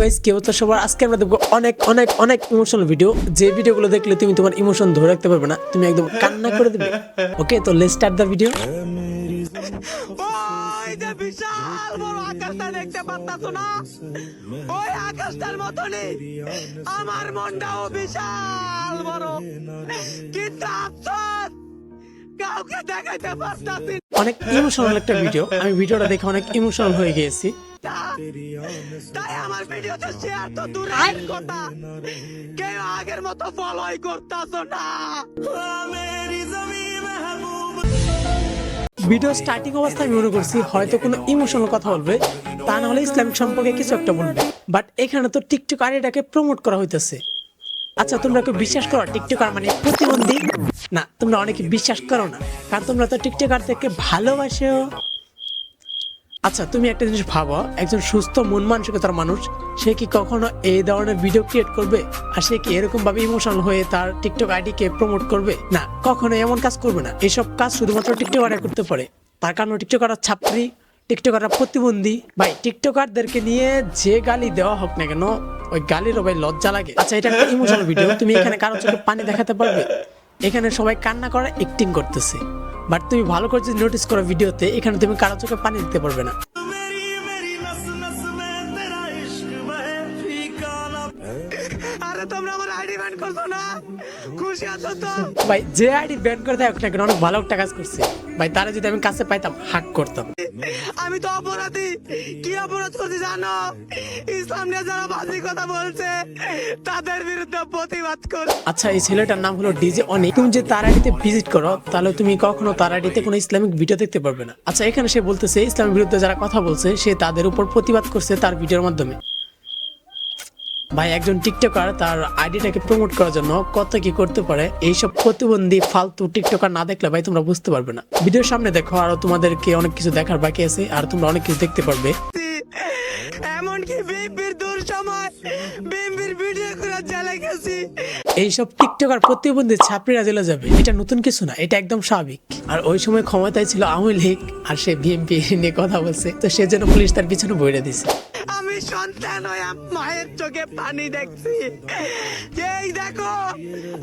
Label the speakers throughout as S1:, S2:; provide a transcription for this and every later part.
S1: Guys কি হচ্ছে সবার, আজকে আমরা দেখবো অনেক অনেক অনেক ইমোশনাল ভিডিও। যে ভিডিওগুলো দেখলে তুমি তোমার ইমোশন ধরে রাখতে পারবে না, তুমি একদম কান্না করে দিবে। ওকে, তো লেটস স্টার্ট দ্য ভিডিও।
S2: ওই যে বিশাল বড় আকাশটা দেখতে পাচ্ছো না? ওই আকাশটার মতনই আমার মনটাও বিশাল বড়, কিন্তু আফসোস কাউকে দেখাইতে পারতাছি না।
S1: অনেক ইমোশনাল একটা ভিডিও, আমি ভিডিওটা দেখে অনেক ইমোশনাল হয়ে গিয়েছি।
S2: তাই আমার ভিডিওতে শেয়ার তো দূরের কথা, কেউ আগের মতো ফলোই করতাছো না। মেরি জমি মেহবুব।
S1: ভিডিও স্টার্টিং অবস্থায় আমি মনে করছি হয়তো কোনো ইমোশনাল কথা বলবে, তা না হলে ইসলামিক সম্পর্কে কিছু একটা বলবে। বাট এখানে তো টিকটক আইডিটাকে প্রমোট করা হইতেছে। আচ্ছা, তোমরা কেউ বিশ্বাস করো টিকটকার মানে প্রতিবন্ধী? না, তোমরা অনেকে বিশ্বাস করো না, কারণ তোমরা তো টিকটকার থেকে ভালোবাসো। আচ্ছা, তুমি একটা জিনিস ভাবো, একজন সুস্থ মন মানসিকতার মানুষ সে কি কখনো এই ধরনের ভিডিও ক্রিয়েট করবে? আর সে কি এরকম ভাবে ইমোশনাল হয়ে তার টিকটক আইডিকে প্রমোট করবে? না, কখনো এমন কাজ করবে না। এইসব কাজ শুধুমাত্র টিকটকাররা করতে পারে। তার কারণ টিকটকাররা ছাত্রী, টিকটকাররা প্রতিবন্ধী। ভাই, টিকটকারদেরকে নিয়ে যে গালি দেওয়া হোক না কেন, ওই গালিরও ভাই লজ্জা লাগে। আচ্ছা, এটা একটা ইমোশনাল ভিডিও, তুমি এখানে কারো চোখে পানি দেখাতে পারবে? এখানে সবাই কান্না করে অ্যাক্টিং করতেছে, বাট তুমি ভালো করে যদি নোটিস করো ভিডিওতে, এখানে তুমি কারো চোখে পানি দিতে পারবে না।
S2: আরে তোমরা আমার আইডি ব্যান করছো না? খুশি আছো তো?
S1: ভাই, যে আইডি ব্যান করে দেয় না কেন, অনেক ভালো একটা কাজ করছে ভাই। তারা যদি আমি কাছে পাইতাম, হাক করতাম।
S2: আমি তো অপরাধী। কি অপরাধ করছি জানো? ইসলাম নিয়ে যারা বাজে কথা বলছে তাদের বিরুদ্ধে প্রতিবাদ কর।
S1: আচ্ছা, এই ছেলেটার নাম হলো ডিজে অনিক। তুমি যে তার আইডিতে ভিজিট করো, তাহলে তুমি কখনো তার আইডিতে কোনো ইসলামিক ভিডিও দেখতে পারবে না। আচ্ছা, এখানে সে বলতেছে ইসলামের বিরুদ্ধে যারা কথা বলছে সে তাদের উপর প্রতিবাদ করছে তার ভিডিওর মাধ্যমে। ভাই, একজন টিকটকার তার আইডিটাকে প্রমোট করার জন্য কত কি করতে পারে। এইসব প্রতিবন্ধী ফালতু টিকটকার না দেখলে ভাই তোমরা বুঝতে পারবে না। ভিডিওর সামনে দেখো, আরো তোমাদেরকে অনেক কিছু দেখার বাকি আছে, আর তোমরা অনেক কিছু দেখতে পারবে।
S2: এমনকি বিএনপির দূর সময় বিএনপির ভিডিও করে জেলে গেছি।
S1: এইসব টিকটকার প্রতিবন্ধী ছাত্রীরা জেলে যাবে, এটা নতুন কিছু না, এটা একদম স্বাভাবিক। আর ওই সময় ক্ষমতায় ছিল আওয়ামী লীগ, আর সে বিএনপি নিয়ে কথা বলছে, তো সেজন্য পুলিশ তার পিছনে বইরে দিছে।
S2: আমি সন্তান হয়ে মায়ের চোখে পানি দেখছি। এই দেখো,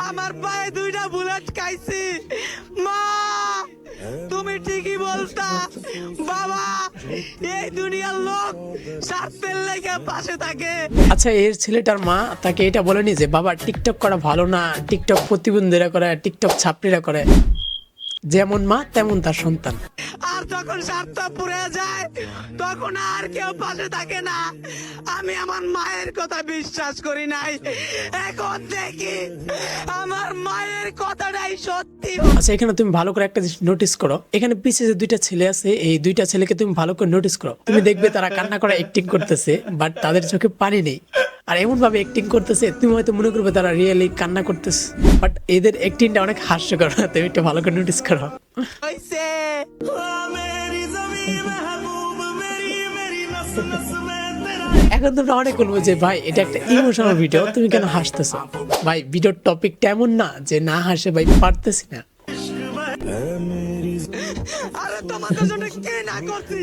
S2: আমার পায়ে দুইটা বুলেট খাইছি। মা, তুমি ঠিকই বলতা বাবা, এই দুনিয়ার লোক স্বার্থের লেগে পাশে থাকে।
S1: আচ্ছা, এর ছেলেটার মা তাকে এটা বলেনি যে বাবা টিকটক করা ভালো না, টিকটক প্রতিবন্ধীরা করে, টিকটক ছাত্রীরা করে? যেমন মা তেমন তার সন্তান।
S2: আর যখন স্বার্থ পুড়ে যায় তখন আর কেউ পাশে থাকে না। আমি আমার মায়ের কথা বিশ্বাস করি নাই, এখন দেখি আমার মায়ের কথাটাই সত্যি।
S1: আচ্ছা, এখানে তুমি ভালো করে একটা জিনিস নোটিস করো, এখানে পিছিয়ে যে দুইটা ছেলে আছে, এই দুইটা ছেলেকে তুমি ভালো করে নোটিস করো, তুমি দেখবে তারা কান্না করে অ্যাক্টিং করতেছে, বাট তাদের চোখে পানি নেই। আর এমন ভাবে অ্যাক্টিং করতেছে তুমি হয়তো মনে করবে তারা রিয়েলি কান্না করতেছে, বাট এদের অ্যাক্টিংটা অনেক হাস্যকর। তুমি একটু ভালো করে নোটিস করো।
S2: হইছে মেরি জমি মেহবুব, মেরি মেরি নস নস মে তেরা।
S1: এখন তোমরা অনেক বলবো যে ভাই এটা একটা ইমোশনাল ভিডিও, তুমি কেন হাসতেছো? ভাই, ভিডিওর টপিকটা এমন না যে না হাসে ভাই পারতেছি না।
S2: আরে তোমাদের জন্য কে না করছি?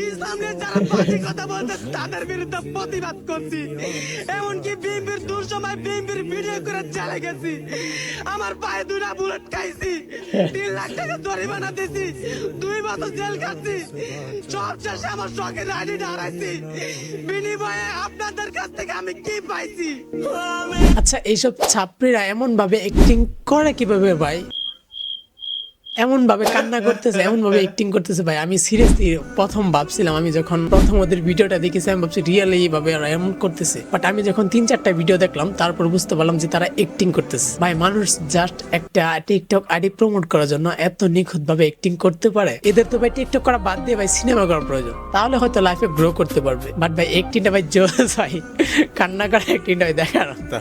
S2: ইসলামের যারা বাজে কথা বলছে তাদের বিরুদ্ধে প্রতিবাদ করছি। এমনকি বিএনপির দূর সময় বিএনপির ভিডিও করে জেলে গেছি। আমার পায়ে দুটা বুলেট খাইছি, 3 লাখ টাকা জরিমানা দিছি, 2 বছর জেল খাচ্ছি। সব শেষে আমার শখের আইডিটা হারাইছি। বিনিময়ে আপনাদের কাছ থেকে আমি কি পাইছি?
S1: আচ্ছা, এইসব ছাত্রীরা এমন ভাবে অ্যাক্টিং করে কিভাবে ভাই? এমন ভাবে কান্না করতেছে, এমন ভাবে অ্যাক্টিং করতেছে ভাই। আমি সিরিয়াসলি প্রথম ভাবছিলাম, আমি যখন প্রথম ওদের ভিডিওটা দেখেছি আমি ভাবছি রিয়েলি এইভাবে এমন করতেছে, বাট আমি যখন 3-4টা ভিডিও দেখলাম তারপর বুঝতে পারলাম যে তারা অ্যাক্টিং করতেছে। ভাই, মানুষ জাস্ট একটা টিকটক আইডি প্রমোট করার জন্য এত নিখুঁত ভাবে অ্যাক্টিং করতে পারে? এদের তো ভাই টিকটক করা বাদ দিয়ে ভাই সিনেমা করার প্রয়োজন, তাহলে হয়তো লাইফে গ্রো করতে পারবে। বাট ভাই, অ্যাক্টিংটা ভাই জোস ভাই, কান্না করা অ্যাক্টিংটা ভাই দেখার মতো।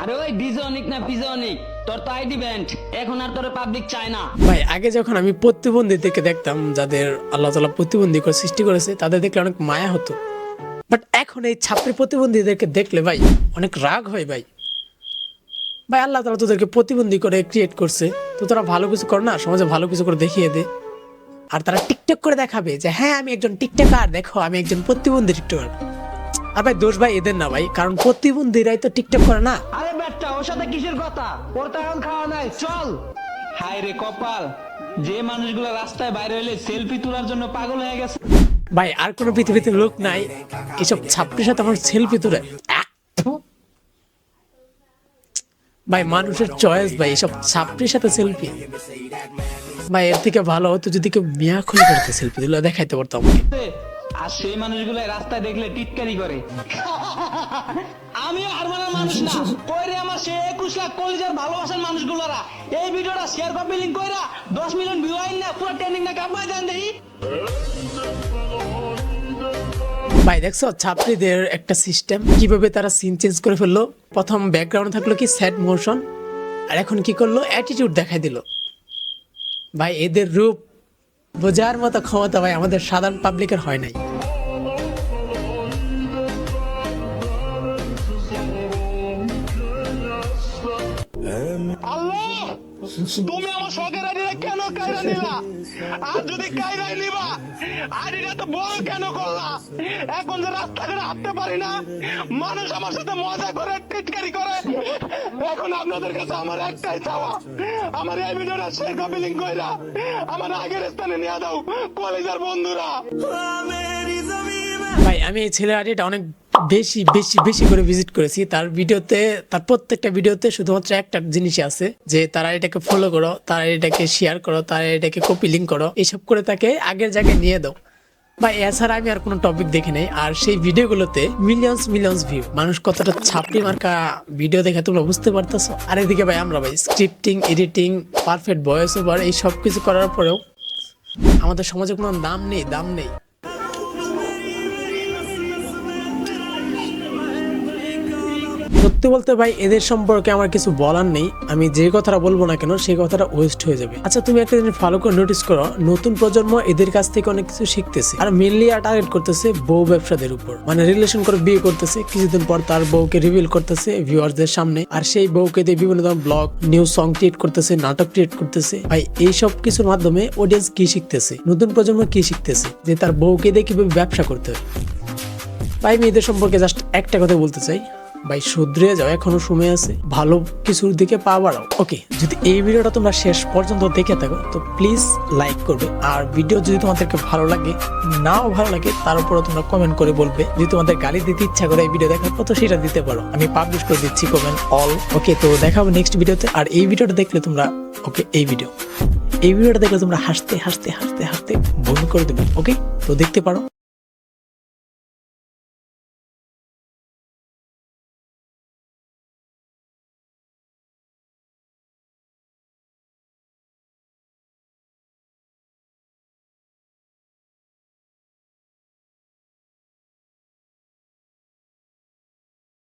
S3: আরে ওই ডিজনিক না পিজনিক, তোর তো আইডি ব্যান্ড, এখন আর তোর পাবলিক চায় না।
S1: ভাই, আগে যখন আমি প্রতিবন্ধীদেরকে দেখতাম, যাদের আল্লাহ তাআলা প্রতিবন্ধী করে সৃষ্টি করেছে, তাদের দেখলে অনেক মায়া হতো। বাট এখন এই ছাত্রী প্রতিবন্ধীদেরকে দেখলে ভাই অনেক রাগ হয় ভাই। ভাই আল্লাহ তাআলা তোদেরকে প্রতিবন্ধী করে ক্রিয়েট করছে, তো তোরা ভালো কিছু কর না, সমাজে ভালো কিছু করে দেখিয়ে দে। আর তারা টিকটক করে দেখাবে যে হ্যাঁ আমি একজন টিকটকার, দেখো আমি একজন প্রতিবন্ধী টিকটকার। আর ভাই দোষ ভাই এদের না ভাই, কারণ প্রতিবন্ধীরাই তো টিকটক করে না।
S3: আরে বেটা ওর সাথে কিসের কথা, ওর তো এখন খাওয়া নাই, চল। হায় রে কপাল, যে মানুষগুলো রাস্তায় বাইরে হইলে সেলফি তোলার জন্য পাগল হয়ে গেছে।
S1: ভাই আর কোনো পৃথিবীতে লোক নাই এসব ছাত্রের সাথে আমার সেলফি তুলে। ভাই মানুষের চয়েস ভাই, এসব ছাত্রের সাথে সেলফি। ভাই এর থেকে ভালো হতো যদি কেউ মিয়া খুলে করতে সেলফি দিলে দেখাইতে পারতো আমাকে।
S3: আর সেই মানুষগুলো রাস্তায় দেখলে টিটকারি করে। আমি আর মানার মানুষ না, কইরে আমার সে 21 লাখ কলিজার ভালোবাসার মানুষগুলোরা এই ভিডিওটা শেয়ার কপি লিংক কইরা 10 মিলিয়ন ভিউ আইন না, পুরো ট্রেন্ডিং না কামাই দেন দেই।
S1: ভাই দেখছো ছাত্রীদের একটা সিস্টেম, কিভাবে তারা সিন চেঞ্জ করে ফেললো। প্রথম ব্যাকগ্রাউন্ডে থাকলো কি স্যাড মোশন, আর এখন কি করলো অ্যাটিটিউড দেখাই দিল। ভাই এদের রূপ বোঝার মতো ক্ষমতা ভাই আমাদের সাধারণ পাবলিকের হয় নাই।
S2: আল্লাহ, তুমি আমার শখের আইডিটা কেন কাইরা নিলা? আর যদি কাইরাই নিবা, আইডিটা তো বড় কেন করলা? এখন যে রাস্তাঘাটে হাঁটতে পারি না, মানুষ আমার সাথে মজা করে টিটকারি করে। এখন আপনাদের কাছে আমার একটাই চাওয়া, আমার এই ভিডিওটা শেয়ার কপি লিংক কইরা আমার আগের স্থানে নিয়ে দাও কলেজের বন্ধুরা।
S1: ভাই আমি এই ছেলে আইডিটা অনেক বেশি বেশি বেশি করে ভিজিট করেছি। তার ভিডিওতে, তার প্রত্যেকটা ভিডিওতে শুধুমাত্র একটা জিনিসই আছে যে তারা এটাকে ফলো করো, তারা এটাকে শেয়ার করো, তারা এটাকে কপি লিঙ্ক করো, এইসব করে তাকে আগের জায়গায় নিয়ে দাও। বা এছাড়া আমি আর কোনো টপিক দেখি নাই। আর সেই ভিডিওগুলোতে মিলিয়ন্স ভিউ, মানুষ কতটা ছাপড়ি মার্কা ভিডিও দেখে তোমরা বুঝতে পারতেছো। আর এদিকে ভাই আমরা ভাই scripting, editing, perfect voice over এই সব কিছু করার পরেও আমাদের সমাজে কোনো দাম নেই। সত্যি বলতে ভাই এদের সম্পর্কে আমার কিছু বলার নেই। আমি যে কথাটা বলবো না কেন সেই কথাটা ওয়েস্ট হয়ে যাবে। আচ্ছা তুমি একটা জিনিস ভালো করে নোটিস করো, নতুন প্রজন্ম এদের কাছ থেকে অনেক কিছু শিখতেছে। আর মেনলি টার্গেট করতেছে বউ ব্যবসাদের উপর, মানে রিলেশন করে বিয়ে করতেছে, কিছুদিন পর তার বউকে রিভিল করতেছে ভিউয়ারদের সামনে। আর সেই বউকে দিয়ে বিভিন্ন ধরনের ব্লগ, নিউ সং ক্রিয়েট করতেছে, নাটক ক্রিয়েট করতেছে। ভাই এইসব কিছুর মাধ্যমে অডিয়েন্স কি শিখতেছে, নতুন প্রজন্ম কি শিখতেছে, যে তার বউকে দিয়ে কিভাবে ব্যবসা করতে হয়। ভাই আমি এদের সম্পর্কে জাস্ট একটা কথা বলতে চাই, ভাই শুধরে যাও, এখনো সময় আছে, ভালো কিছুর দিকে পা বাড়াও। ওকে, যদি এই ভিডিওটা তোমরা শেষ পর্যন্ত দেখে থাকো তো প্লিজ লাইক করবে। আর ভিডিও যদি তোমাদেরকে ভালো লাগে, নাও ভালো লাগে, তার উপরও তোমরা কমেন্ট করে বলবে। যদি তোমাদের গালি দিতে ইচ্ছা করে এই ভিডিও দেখার পর তো সেটা দিতে পারো, আমি পাবলিশ করে দিচ্ছি কমেন্ট অল। ওকে, তো দেখাবো নেক্সট ভিডিওতে। আর এই ভিডিওটা দেখলে তোমরা, ওকে এই ভিডিওটা দেখলে তোমরা হাসতে হাসতে হাসতে হাসতে বন্ধ করে দেবে। ওকে, তো দেখতে পারো।